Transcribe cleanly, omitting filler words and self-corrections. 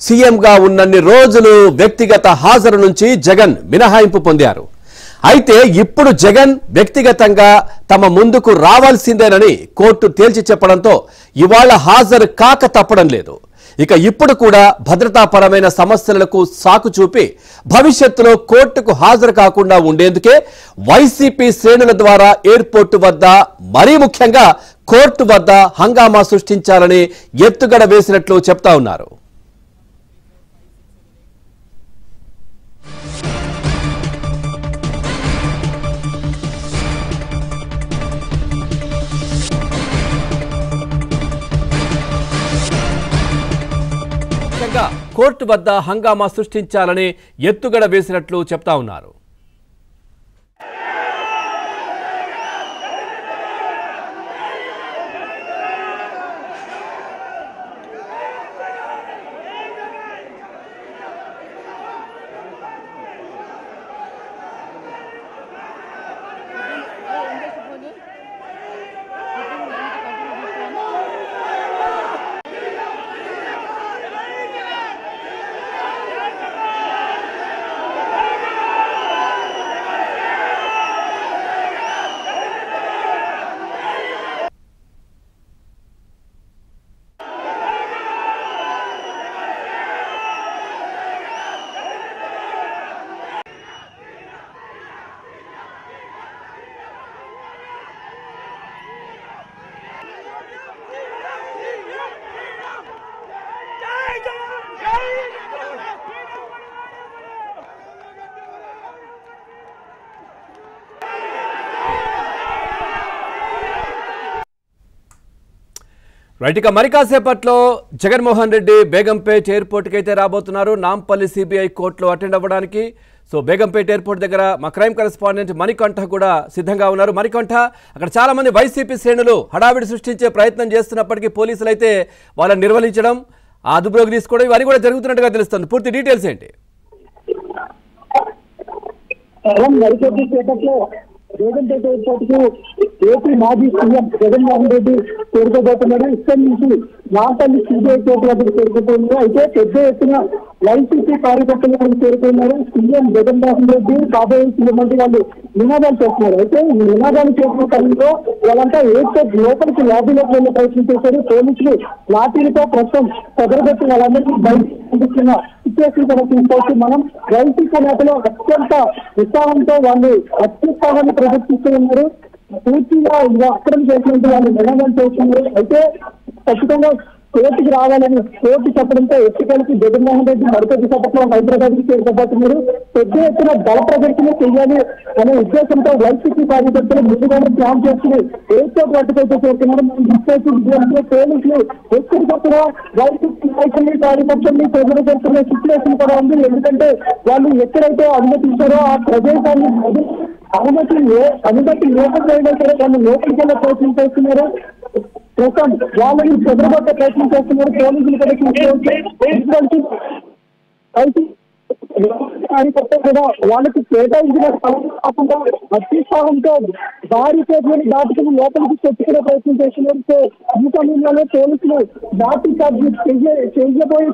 సీఎంగా ఉన్నన్ని రోజులు వ్యక్తిగత హాజరు నుంచి జగన్ మినహాయింపు పొందారు. అయితే ఇప్పుడు జగన్ వ్యక్తిగతంగా తమ ముందుకు రావాల్సిందేనని కోర్టు తేల్చి చెప్పడంతో ఇవాళ హాజరు కాక తప్పడం లేదు. ఇక ఇప్పుడు కూడా భద్రతాపరమైన సమస్యలకు సాకు చూపి భవిష్యత్తులో కోర్టుకు హాజరు కాకుండా ఉండేందుకే వైసీపీ శ్రేణుల ద్వారా ఎయిర్పోర్టు వద్ద మరీ ముఖ్యంగా కోర్టు వద్ద హంగామా సృష్టించాలని ఎత్తుగడ వేసినట్లు చెప్తా ఉన్నారు. కోర్టు వద్ద హంగామా సృష్టించాలని ఎత్తుగడ వేసినట్లు చెప్తా ఉన్నారు. రైట్, ఇక మరి కాసేపట్లో జగన్మోహన్ రెడ్డి బేగంపేట్ ఎయిర్పోర్ట్కి అయితే రాబోతున్నారు. నాంపల్లి సిబిఐ కోర్టులో అటెండ్ అవ్వడానికి. సో బేగంపేట్ ఎయిర్పోర్ట్ దగ్గర మా క్రైమ్ కరెస్పాండెంట్ మణికంఠ కూడా సిద్ధంగా ఉన్నారు. మణికంఠ, అక్కడ చాలా మంది వైసీపీ శ్రేణులు హడావిడి సృష్టించే ప్రయత్నం చేస్తున్నప్పటికీ పోలీసులు అయితే వాళ్ళని నిర్వహించడం, అదుపులోకి తీసుకోవడం ఇవన్నీ కూడా జరుగుతున్నట్టుగా తెలుస్తుంది. పూర్తి డీటెయిల్స్ ఏంటి? బేగంపేట ఎయిర్పోర్ట్ కు ఏపీ మాజీ సీఎం జగన్మోహన్ రెడ్డి చేరుకోబోతున్నాడు. ఇక్కడి నుంచి నాంపల్లి సిబిఐ కోర్టు వద్దకు చేరుకుంటున్నారు. అయితే పెద్ద ఎత్తున వైసీపీ కార్యకర్తలు చేరుకున్నారు. సీఎం జగన్మోహన్ రెడ్డి కాబోయే సీఎం అంటే వాళ్ళు నినాదాలు చేస్తున్నారు. అయితే ఈ నినాదాలు చేసిన టైంలో వాళ్ళంతా ఎయిర్పోర్ట్ లోపలికి లాబీలోకి వెళ్ళే ప్రయత్నం చేశారు. పోలీసులు లాఠీలతో ప్రస్తుతం చెదరగొట్టి వాళ్ళందరికీ బయటకు పంపిస్తున్న సిచ్యువేషన్ కూడా తీసుకోవచ్చు. మనం వైసీపీ నేతలు అత్యంత ఉత్సాహంతో వాళ్ళు అత్యుత్సాహాన్ని ప్రదర్శిస్తూ ఉన్నారు. పూర్తిగా అక్రమం చేసినట్టు వాళ్ళు నినాదాలు చేస్తున్నారు. అయితే ఖచ్చితంగా కోర్టుకి రావాలని కోర్టు చెప్పడంతో ఎత్తుకెళ్ళి జగన్మోహన్ రెడ్డి మరొక విశాఖలో హైదరాబాద్ కి చేరుకోబోతున్నారు. పెద్ద ఎత్తున బల ప్రదర్శన చేయాలి అనే ఉద్దేశంతో వైసీపీ కార్యకర్తలు ముందుగానే ప్లాన్ చేసుకుని ఎయిర్పోర్ట్ వద్దకైతే చేరుతున్నారు. పోలీసులు ఎక్కడికక్కడ వైసీపీ నాయకుల్ని కార్యకర్తల్ని ప్రజలు సిచ్యువేషన్ కూడా ఉంది. ఎందుకంటే వాళ్ళు ఎక్కడైతే అనుమతించారో ఆ ప్రదేశాన్ని అనుమతి లేకపోయినా సరే వాళ్ళు లోపలికి వెళ్ళే ప్రయత్నం చేస్తున్నారు. ప్రస్తుతం వాళ్ళని చెదరగొట్టే ప్రయత్నం చేస్తున్నారు. పోలీసులు కార్యకర్త కూడా వాళ్ళకి కేటాయించిన స్థలం కాకుండా అత్యుత్సాహంతో భారీ చేతులను దాటుకుని లోపలికి తెచ్చుకునే ప్రయత్నం చేస్తున్నారు. సో ఈ సమయంలోనే పోలీసులు దాటి చార్జీ చేయబోయే